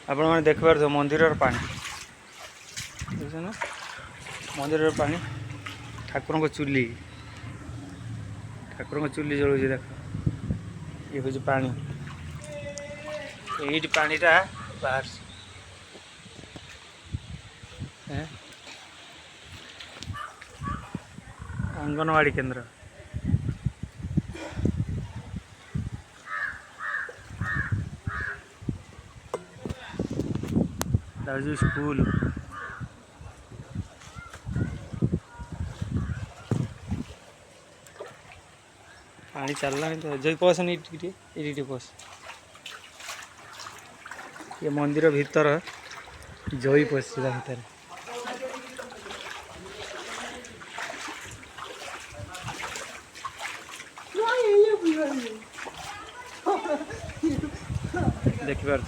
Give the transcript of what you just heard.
आपण मैंने देखिपार मंदिर पानी देख ना मंदिर पानी ठाकुर को चुली जलूँ देख ये हूँ पानी ये पानीटा बाहर अंगनवाड़ी केंद्र स्कूल पानी चलना तो जय पस नहीं पस ये मंदिर भीतर जई पशा भीतर देखिपार